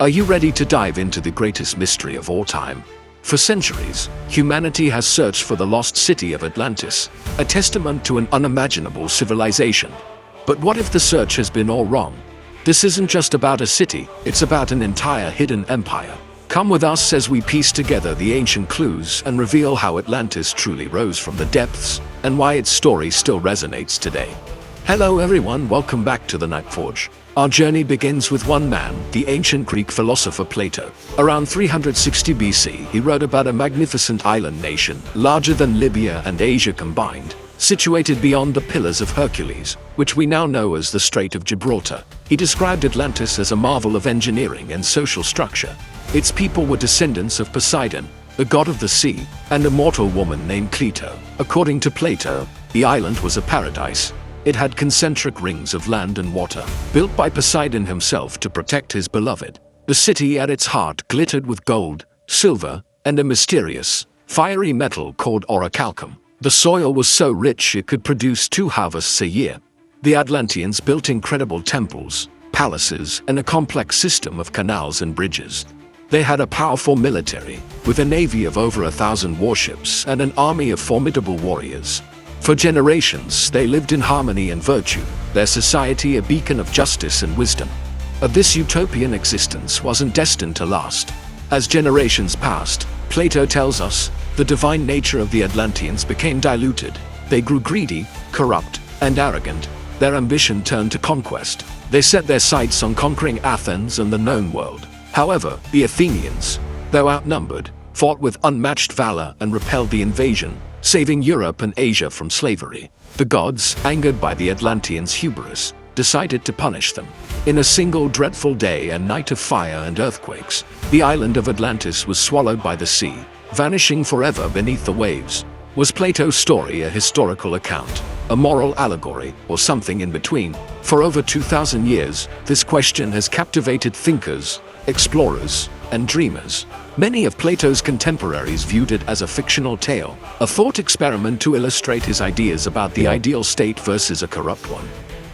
Are you ready to dive into the greatest mystery of all time? For centuries, humanity has searched for the lost city of Atlantis, a testament to an unimaginable civilization. But what if the search has been all wrong? This isn't just about a city, it's about an entire hidden empire. Come with us as we piece together the ancient clues and reveal how Atlantis truly rose from the depths and why its story still resonates today. Hello everyone, welcome back to the Nightforge. Our journey begins with one man, the ancient Greek philosopher Plato. Around 360 BC, he wrote about a magnificent island nation, larger than Libya and Asia combined, situated beyond the Pillars of Hercules, which we now know as the Strait of Gibraltar. He described Atlantis as a marvel of engineering and social structure. Its people were descendants of Poseidon, the god of the sea, and a mortal woman named Cleito. According to Plato, the island was a paradise. It had concentric rings of land and water, built by Poseidon himself to protect his beloved. The city at its heart glittered with gold, silver, and a mysterious, fiery metal called orichalcum. The soil was so rich it could produce 2 harvests a year. The Atlanteans built incredible temples, palaces, and a complex system of canals and bridges. They had a powerful military, with a navy of over 1,000 warships and an army of formidable warriors. For generations, they lived in harmony and virtue, their society a beacon of justice and wisdom. But this utopian existence wasn't destined to last. As generations passed, Plato tells us, the divine nature of the Atlanteans became diluted. They grew greedy, corrupt, and arrogant. Their ambition turned to conquest. They set their sights on conquering Athens and the known world. However, the Athenians, though outnumbered, fought with unmatched valor and repelled the invasion, saving Europe and Asia from slavery. The gods, angered by the Atlanteans' hubris, decided to punish them. In a single dreadful day and night of fire and earthquakes, the island of Atlantis was swallowed by the sea, vanishing forever beneath the waves. Was Plato's story a historical account, a moral allegory, or something in between? For over 2,000 years, this question has captivated thinkers, explorers, and dreamers. Many of Plato's contemporaries viewed it as a fictional tale, a thought experiment to illustrate his ideas about the ideal state versus a corrupt one.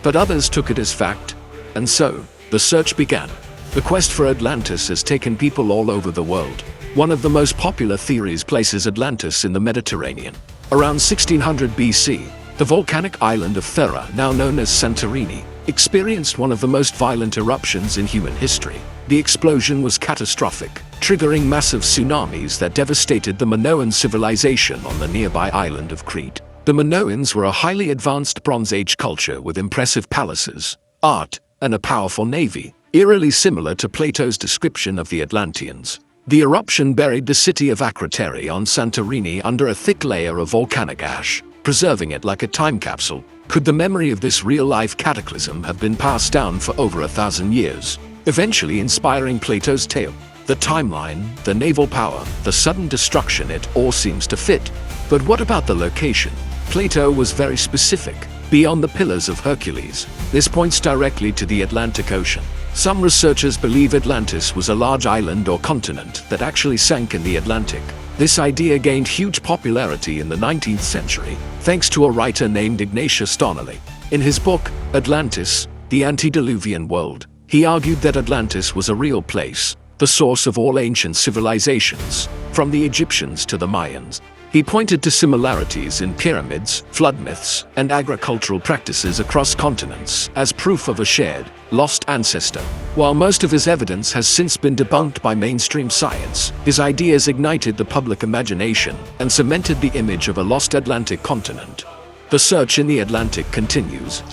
But others took it as fact, and so, the search began. The quest for Atlantis has taken people all over the world. One of the most popular theories places Atlantis in the Mediterranean. Around 1600 BC, the volcanic island of Thera, now known as Santorini, experienced one of the most violent eruptions in human history. The explosion was catastrophic, triggering massive tsunamis that devastated the Minoan civilization on the nearby island of Crete. The Minoans were a highly advanced Bronze Age culture with impressive palaces, art, and a powerful navy, eerily similar to Plato's description of the Atlanteans. The eruption buried the city of Akrotiri on Santorini under a thick layer of volcanic ash, preserving it like a time capsule. Could the memory of this real-life cataclysm have been passed down for over 1,000 years, eventually inspiring Plato's tale? The timeline, the naval power, the sudden destruction, it all seems to fit. But what about the location? Plato was very specific. Beyond the Pillars of Hercules, this points directly to the Atlantic Ocean. Some researchers believe Atlantis was a large island or continent that actually sank in the Atlantic. This idea gained huge popularity in the 19th century, thanks to a writer named Ignatius Donnelly. In his book, Atlantis, the Antediluvian World, he argued that Atlantis was a real place, the source of all ancient civilizations, from the Egyptians to the Mayans. He pointed to similarities in pyramids, flood myths, and agricultural practices across continents as proof of a shared, lost ancestor. While most of his evidence has since been debunked by mainstream science, his ideas ignited the public imagination and cemented the image of a lost Atlantic continent. The search in the Atlantic continues.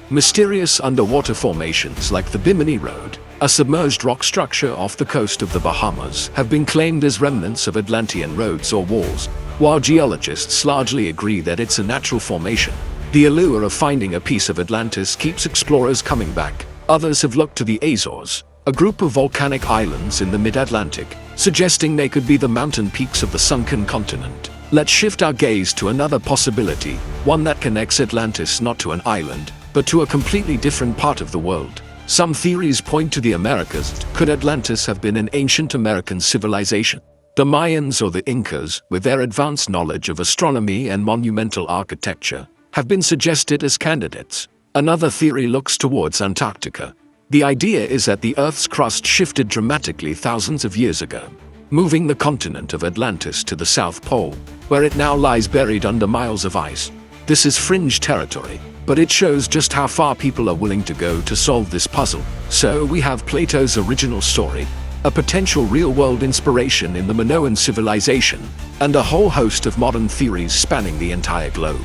Mysterious underwater formations like the Bimini Road, a submerged rock structure off the coast of the Bahamas, have been claimed as remnants of Atlantean roads or walls. While geologists largely agree that it's a natural formation, the allure of finding a piece of Atlantis keeps explorers coming back. Others have looked to the Azores, a group of volcanic islands in the mid-Atlantic, suggesting they could be the mountain peaks of the sunken continent. Let's shift our gaze to another possibility, one that connects Atlantis not to an island, but to a completely different part of the world. Some theories point to the Americas. Could Atlantis have been an ancient American civilization? The Mayans or the Incas, with their advanced knowledge of astronomy and monumental architecture, have been suggested as candidates. Another theory looks towards Antarctica. The idea is that the Earth's crust shifted dramatically thousands of years ago, moving the continent of Atlantis to the South Pole, where it now lies buried under miles of ice. This is fringe territory, but it shows just how far people are willing to go to solve this puzzle. So we have Plato's original story, a potential real-world inspiration in the Minoan civilization, and a whole host of modern theories spanning the entire globe.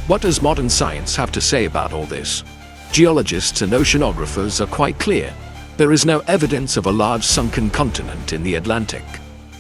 What does modern science have to say about all this? Geologists and oceanographers are quite clear. There is no evidence of a large sunken continent in the Atlantic.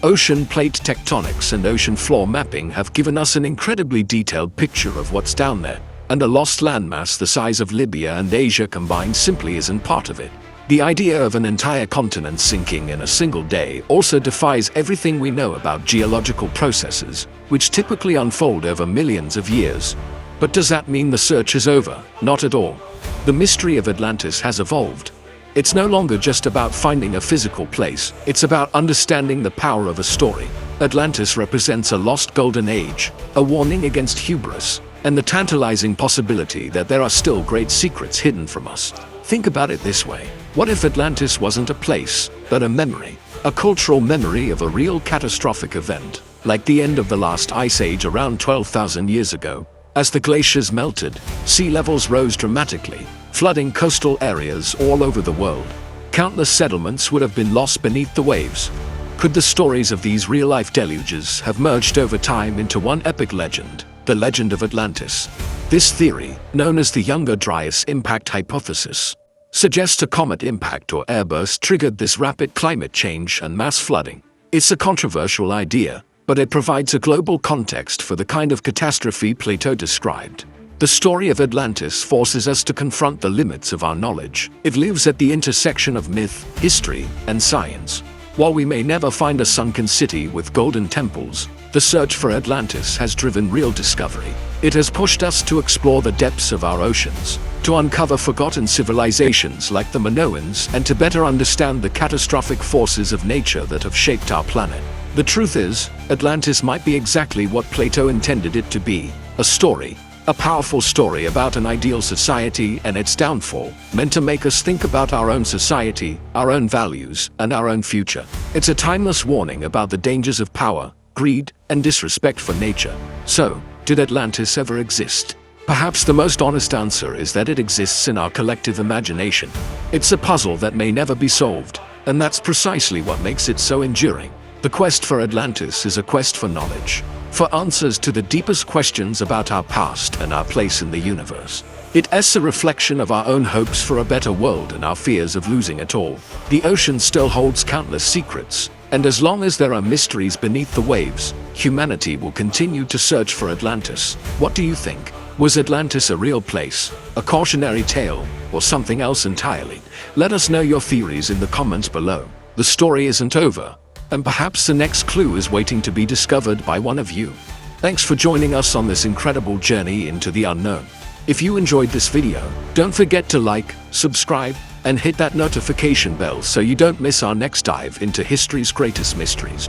Ocean plate tectonics and ocean floor mapping have given us an incredibly detailed picture of what's down there, and a lost landmass the size of Libya and Asia combined simply isn't part of it. The idea of an entire continent sinking in a single day also defies everything we know about geological processes, which typically unfold over millions of years. But does that mean the search is over? Not at all. The mystery of Atlantis has evolved. It's no longer just about finding a physical place, it's about understanding the power of a story. Atlantis represents a lost golden age, a warning against hubris, and the tantalizing possibility that there are still great secrets hidden from us. Think about it this way. What if Atlantis wasn't a place, but a memory? A cultural memory of a real catastrophic event, like the end of the last ice age around 12,000 years ago. As the glaciers melted, sea levels rose dramatically, flooding coastal areas all over the world. Countless settlements would have been lost beneath the waves. Could the stories of these real-life deluges have merged over time into one epic legend? The legend of Atlantis. This theory, known as the Younger Dryas impact hypothesis, suggests a comet impact or airburst triggered this rapid climate change and mass flooding. It's a controversial idea, but it provides a global context for the kind of catastrophe Plato described. The story of Atlantis forces us to confront the limits of our knowledge. It lives at the intersection of myth, history, and science. While we may never find a sunken city with golden temples, the search for Atlantis has driven real discovery. It has pushed us to explore the depths of our oceans, to uncover forgotten civilizations like the Minoans, and to better understand the catastrophic forces of nature that have shaped our planet. The truth is, Atlantis might be exactly what Plato intended it to be, a story. A powerful story about an ideal society and its downfall, meant to make us think about our own society, our own values, and our own future. It's a timeless warning about the dangers of power, greed, and disrespect for nature. So, did Atlantis ever exist? Perhaps the most honest answer is that it exists in our collective imagination. It's a puzzle that may never be solved, and that's precisely what makes it so enduring. The quest for Atlantis is a quest for knowledge, for answers to the deepest questions about our past and our place in the universe. It's a reflection of our own hopes for a better world and our fears of losing it all. The ocean still holds countless secrets, and as long as there are mysteries beneath the waves, humanity will continue to search for Atlantis. What do you think? Was Atlantis a real place, a cautionary tale, or something else entirely? Let us know your theories in the comments below. The story isn't over, and perhaps the next clue is waiting to be discovered by one of you. Thanks for joining us on this incredible journey into the unknown. If you enjoyed this video, don't forget to like, subscribe, and hit that notification bell so you don't miss our next dive into history's greatest mysteries.